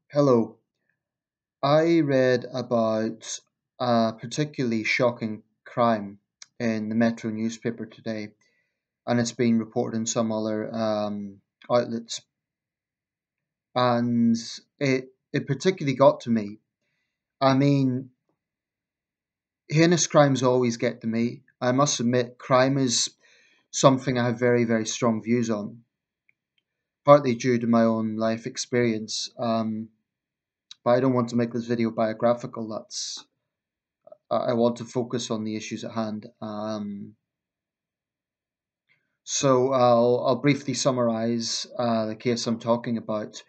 Hello. I read about a particularly shocking crime in the Metro newspaper today, and it's been reported in some other outlets. And it particularly got to me. I mean, heinous crimes always get to me. I must admit, crime is something I have very, very strong views on, partly due to my own life experience. But I don't want to make this video biographical. I want to focus on the issues at hand. So I'll briefly summarize the case I'm talking about.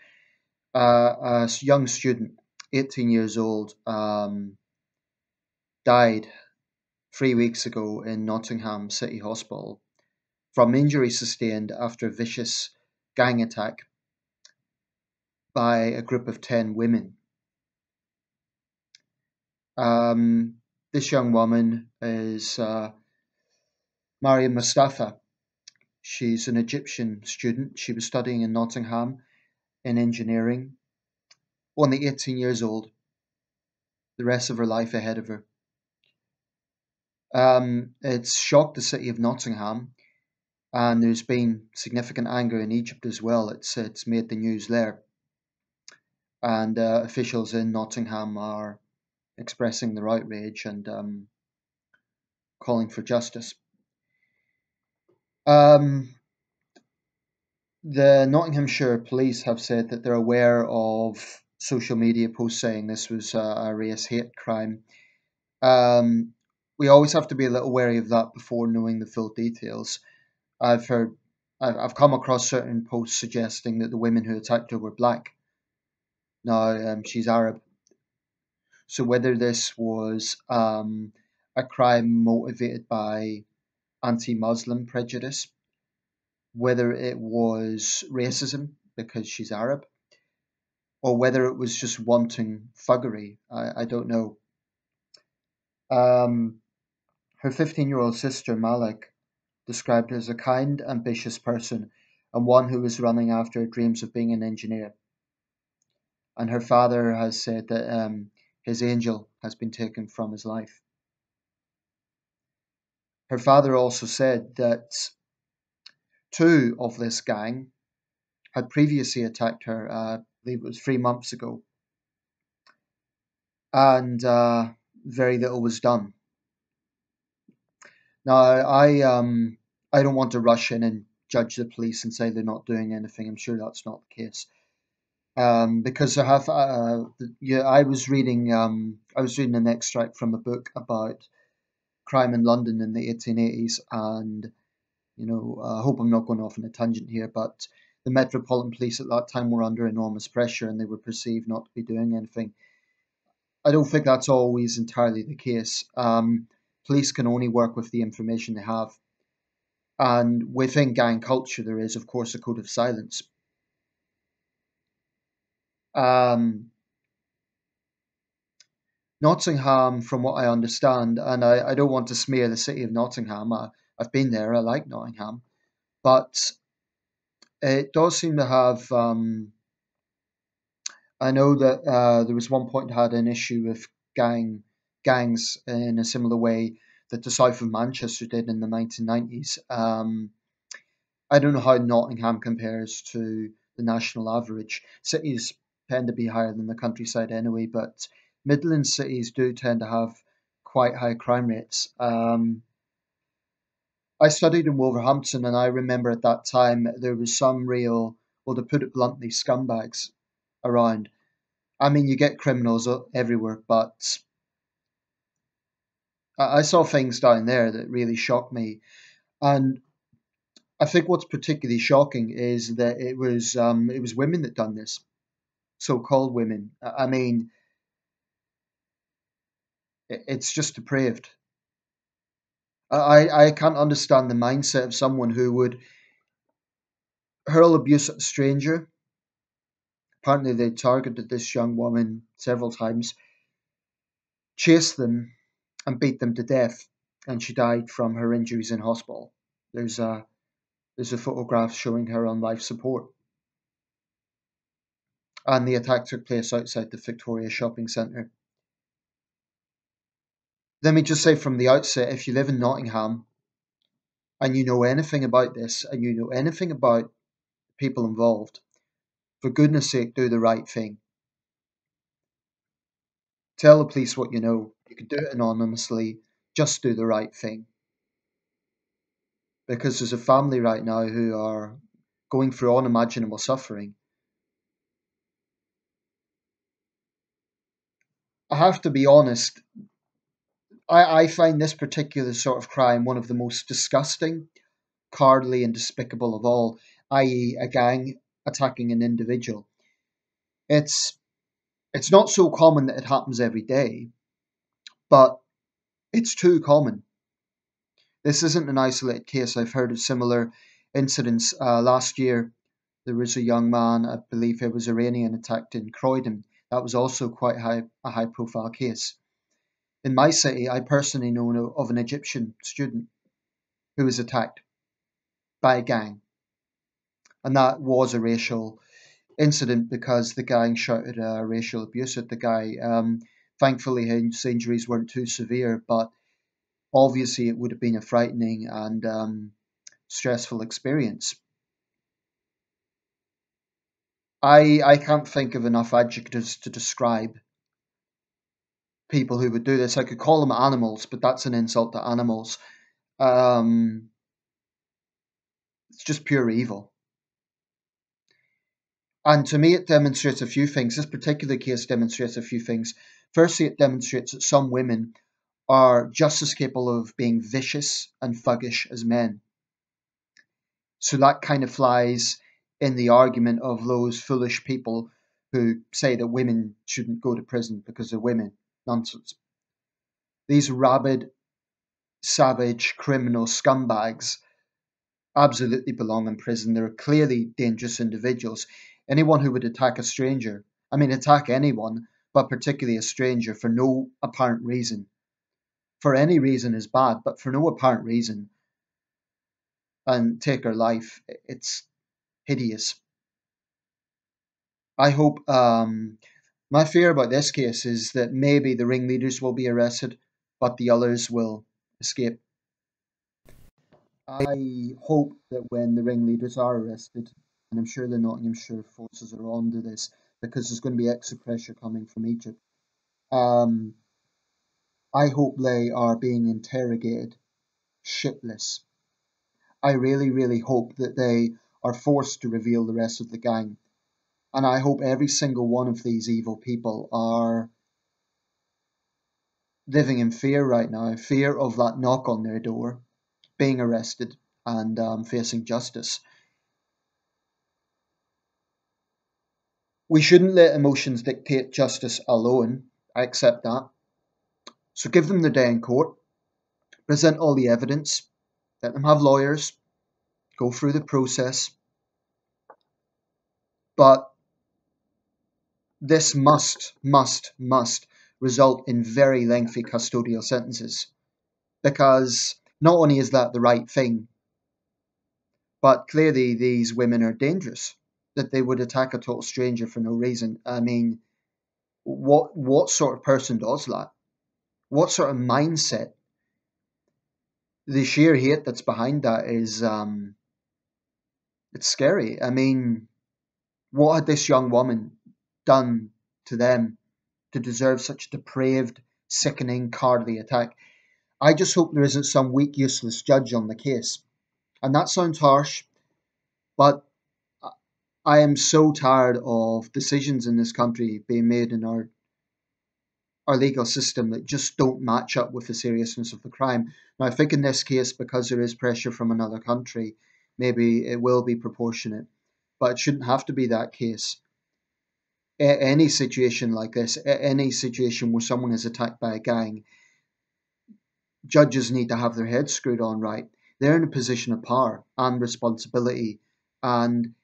A young student, 18 years old, died 3 weeks ago in Nottingham City Hospital from injuries sustained after a vicious gang attack by a group of 10 women. This young woman is Mariam Mustafa. She's an Egyptian student. She was studying in Nottingham in engineering, only 18 years old, the rest of her life ahead of her. It's shocked the city of Nottingham, and there's been significant anger in Egypt as well. It's made the news there, and officials in Nottingham are expressing their outrage and calling for justice. Um, the Nottinghamshire police have said that they're aware of social media posts saying this was a race hate crime. Um, we always have to be a little wary of that before knowing the full details. I've heard, I've come across certain posts suggesting that the women who attacked her were black. Now, she's Arab. So whether this was a crime motivated by anti-Muslim prejudice, whether it was racism because she's Arab, or whether it was just wanton thuggery, I don't know. Um, Her 15-year-old sister, Malik, described her as a kind, ambitious person and one who was running after her dreams of being an engineer. And her father has said that his angel has been taken from his life. Her father also said that two of this gang had previously attacked her, I believe it was 3 months ago, and very little was done. Now, I don't want to rush in and judge the police and say they're not doing anything. I'm sure that's not the case. Because yeah, I was reading an extract from a book about crime in London in the 1880s, and I hope I'm not going off on a tangent here, but the Metropolitan Police at that time were under enormous pressure, and they were perceived not to be doing anything. I don't think that's always entirely the case. Police can only work with the information they have, and within gang culture, there is, of course, a code of silence. Um, Nottingham, from what I understand, and I don't want to smear the city of Nottingham. I've been there. I like Nottingham, but it does seem to have. I know that there was one point had an issue with gangs in a similar way that the south of Manchester did in the 1990s. I don't know how Nottingham compares to the national average. Cities tend to be higher than the countryside anyway, but Midland cities do tend to have quite high crime rates. I studied in Wolverhampton, and I remember at that time there was some real, well, to put it bluntly, scumbags around. I mean, you get criminals everywhere, but I saw things down there that really shocked me. And I think what's particularly shocking is that it was women that done this, so-called women. I mean, it's just depraved. I can't understand the mindset of someone who would hurl abuse at a stranger. Apparently, they targeted this young woman several times, chased them, and beat them to death, and she died from her injuries in hospital. There's a there's a photograph showing her on life support. and the attack took place outside the Victoria shopping centre. Let me just say from the outset, if you live in Nottingham and you know anything about this and you know anything about people involved, for goodness sake, do the right thing. Tell the police what you know. You can do it anonymously. Just do the right thing. Because there's a family right now who are going through unimaginable suffering. I have to be honest, I find this particular sort of crime one of the most disgusting, cowardly, and despicable of all, i.e., a gang attacking an individual. It's it's not so common that it happens every day, but it's too common. This isn't an isolated case. I've heard of similar incidents. Last year, there was a young man, I believe it was Iranian, attacked in Croydon. That was also quite a high profile case. In my city, I personally know of an Egyptian student who was attacked by a gang, and that was a racial incident because the gang shouted racial abuse at the guy. Thankfully, his injuries weren't too severe, but obviously, it would have been a frightening and stressful experience. I can't think of enough adjectives to describe people who would do this. I could call them animals, but that's an insult to animals. Um, it's just pure evil. And to me, it demonstrates a few things. This particular case demonstrates a few things. Firstly, it demonstrates that some women are just as capable of being vicious and thuggish as men. So that kind of flies in the argument of those foolish people who say that women shouldn't go to prison because they're women. Nonsense. These rabid, savage, criminal scumbags absolutely belong in prison. They're clearly dangerous individuals. Anyone who would attack a stranger, I mean, attack anyone, but particularly a stranger for no apparent reason, for any reason is bad, but for no apparent reason, and take her life, it's hideous. I hope. My fear about this case is that maybe the ringleaders will be arrested, but the others will escape. I hope that when the ringleaders are arrested, and I'm sure the Nottinghamshire forces are on to this because there's going to be extra pressure coming from Egypt. Um, I hope they are being interrogated shitless. I really, really hope that they are forced to reveal the rest of the gang. And I hope every single one of these evil people are living in fear right now, fear of that knock on their door, being arrested, and facing justice. We shouldn't let emotions dictate justice alone. I accept that. So give them their day in court, present all the evidence, let them have lawyers, go through the process. But this must result in very lengthy custodial sentences because not only is that the right thing, but clearly these women are dangerous. That they would attack a total stranger for no reason. I mean, what sort of person does that? What sort of mindset? The sheer hate that's behind that is it's scary. I mean, what had this young woman done to them to deserve such depraved, sickening, cowardly attack? I just hope there isn't some weak, useless judge on the case. And that sounds harsh, but I am so tired of decisions in this country being made in our legal system that just don't match up with the seriousness of the crime. Now, I think in this case, because there is pressure from another country, maybe it will be proportionate, but it shouldn't have to be that case. Any situation like this, any situation where someone is attacked by a gang, judges need to have their heads screwed on right. They're in a position of power and responsibility, and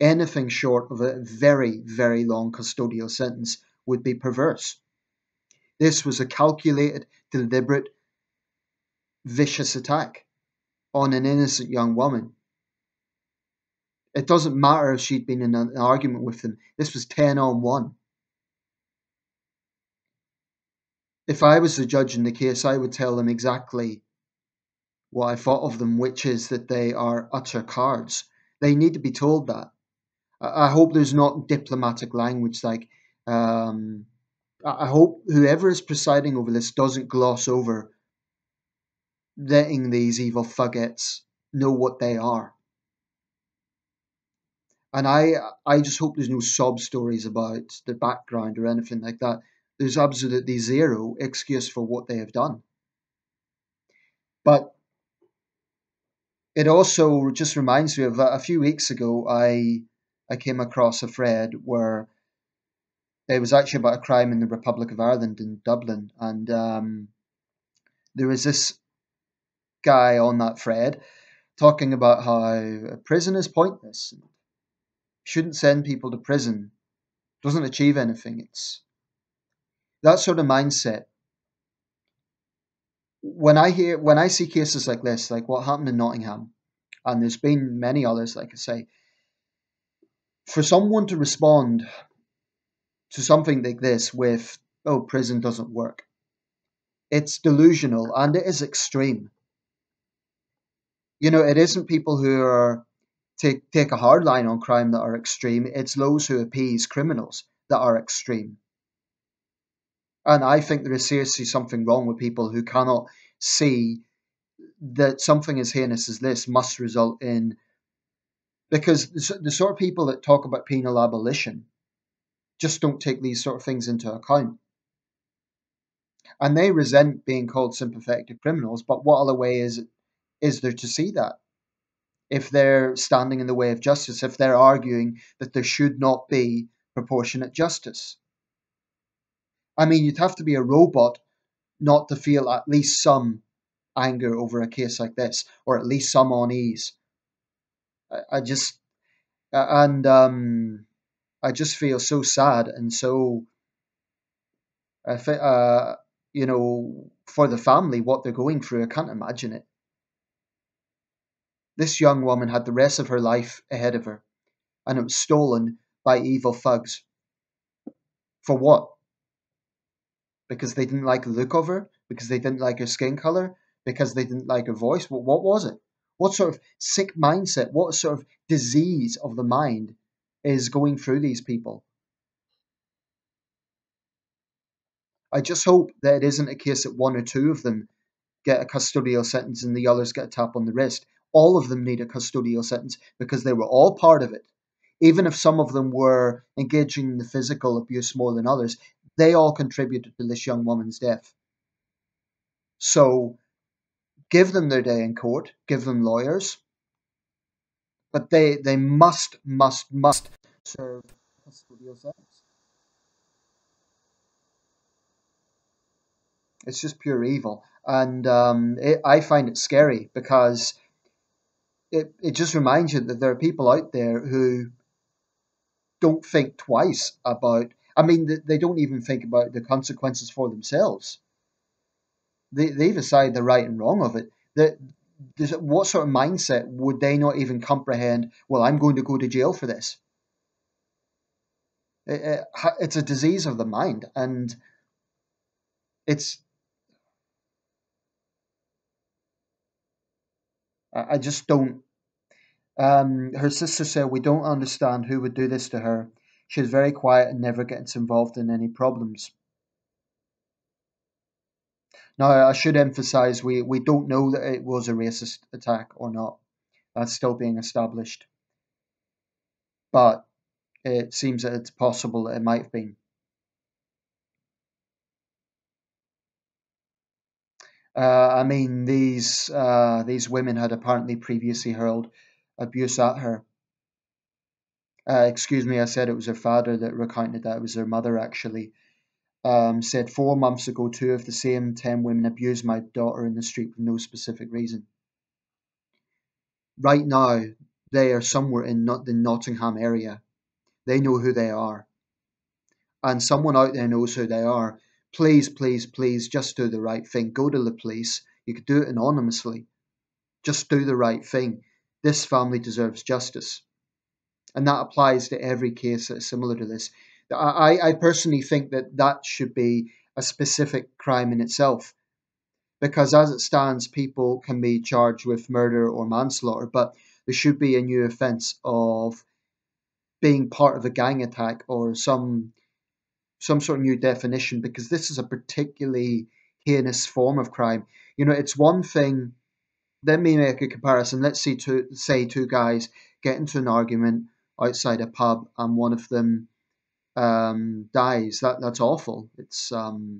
anything short of a very, very long custodial sentence would be perverse. This was a calculated, deliberate, vicious attack on an innocent young woman. It doesn't matter if she'd been in an argument with them. This was 10 on 1. If I was the judge in the case, I would tell them exactly what I thought of them, which is that they are utter cards. They need to be told that. I hope there's not diplomatic language like, um, I hope whoever is presiding over this doesn't gloss over letting these evil thuggets know what they are. And I just hope there's no sob stories about the background or anything like that. There's absolutely zero excuse for what they have done. But it also just reminds me of a few weeks ago, I came across a thread where it was actually about a crime in the Republic of Ireland in Dublin, and there was this guy on that thread talking about how prison is pointless, shouldn't send people to prison, doesn't achieve anything. It's that sort of mindset. When I see cases like this, like what happened in Nottingham, and there's been many others, like I say, for someone to respond to something like this with, "Oh, prison doesn't work," it's delusional and it is extreme. It isn't people who are take a hard line on crime that are extreme. It's those who appease criminals that are extreme. And I think there is seriously something wrong with people who cannot see that something as heinous as this must result in, because the sort of people that talk about penal abolition just don't take these sort of things into account. And they resent being called sympathetic to criminals, but what other way is there to see that? If they're standing in the way of justice, if they're arguing that there should not be proportionate justice. I mean, you'd have to be a robot not to feel at least some anger over a case like this, or at least some unease. I just and I just feel so sad and so I fe- for the family what they're going through. I can't imagine it. This young woman had the rest of her life ahead of her, and it was stolen by evil thugs. For what? Because they didn't like the look of her? Because they didn't like her skin color? Because they didn't like her voice? What was it? What sort of sick mindset, what sort of disease of the mind is going through these people? I just hope that it isn't a case that one or two of them get a custodial sentence and the others get a tap on the wrist. All of them need a custodial sentence because they were all part of it. Even if some of them were engaging in the physical abuse more than others, they all contributed to this young woman's death. So give them their day in court, give them lawyers, but they must serve custodial sentence. It's just pure evil, and I find it scary because it just reminds you that there are people out there who don't think twice about. I mean, they don't even think about the consequences for themselves. They decide the right and wrong of it. That what sort of mindset would they not even comprehend? Well, I'm going to go to jail for this. It's a disease of the mind, and it's. I just don't. Her sister said, "We don't understand who would do this to her. She's very quiet and never gets involved in any problems." Now, I should emphasize we don't know that it was a racist attack or not. That's still being established. But it seems that it's possible that it might have been. I mean, these women had apparently previously hurled abuse at her. Excuse me, I said it was her father that recounted that. It was her mother, actually. Said 4 months ago, two of the same 10 women abused my daughter in the street for no specific reason. Right now, they are somewhere in not the Nottingham area. They know who they are. And someone out there knows who they are. Please, please, please, just do the right thing. Go to the police. You could do it anonymously. Just do the right thing. This family deserves justice. and that applies to every case that is similar to this. I personally think that that should be a specific crime in itself, because as it stands, people can be charged with murder or manslaughter, but there should be a new offence of being part of a gang attack or some sort of new definition, because this is a particularly heinous form of crime. You know, it's one thing. Let me make a comparison. Let's say two guys get into an argument outside a pub, and one of them dies. That's awful. It's awful.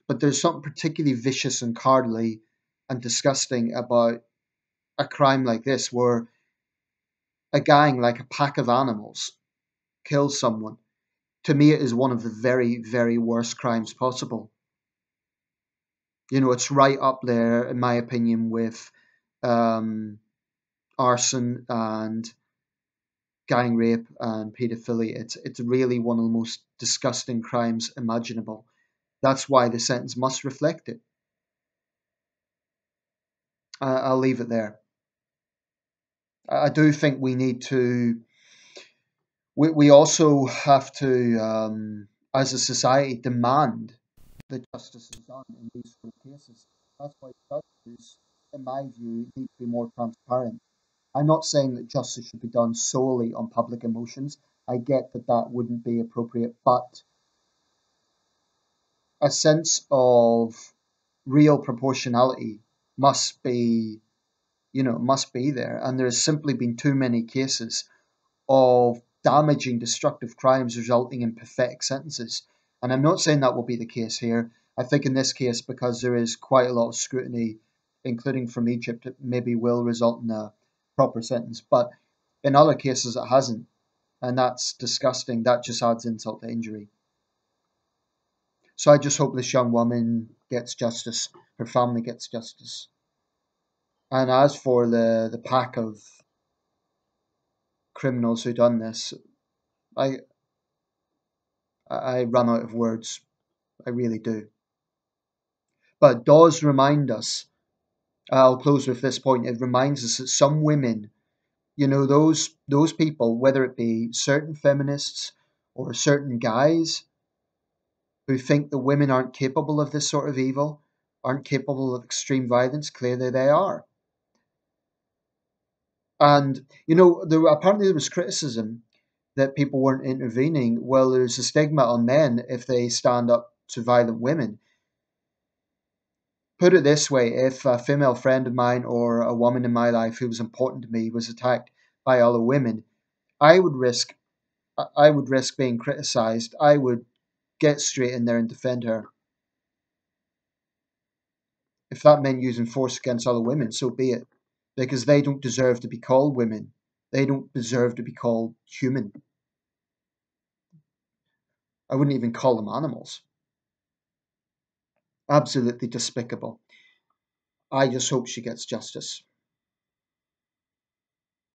But there's something particularly vicious and cowardly and disgusting about a crime like this, where a gang, like a pack of animals, kills someone. To me, it is one of the very, very worst crimes possible. You know, it's right up there, in my opinion, with um, arson and gang rape and paedophilia. It's really one of the most disgusting crimes imaginable. That's why the sentence must reflect it. I'll leave it there. I do think we need to. We also have to, as a society, demand that justice is done in these sort of cases. That's why judges, in my view, need to be more transparent. I'm not saying that justice should be done solely on public emotions. I get that that wouldn't be appropriate, but a sense of real proportionality must be, must be there. And there's simply been too many cases of damaging, destructive crimes resulting in pathetic sentences. And I'm not saying that will be the case here. I think in this case, because there is quite a lot of scrutiny, including from Egypt, it maybe will result in a proper sentence. But in other cases, it hasn't. And that's disgusting. That just adds insult to injury. So I just hope this young woman gets justice, her family gets justice. And as for the pack of criminals who done this, I I run out of words. I really do. But it does remind us, I'll close with this point, it reminds us that some women, those people, whether it be certain feminists or certain guys who think that women aren't capable of this sort of evil, aren't capable of extreme violence, clearly they are. And, apparently there was criticism that people weren't intervening. Well, there's a stigma on men if they stand up to violent women. Put it this way, if a female friend of mine or a woman in my life who was important to me was attacked by other women, I would risk I would risk being criticized. I would get straight in there and defend her. If that meant using force against other women, so be it. Because they don't deserve to be called women. They don't deserve to be called human. I wouldn't even call them animals. Absolutely despicable. I just hope she gets justice.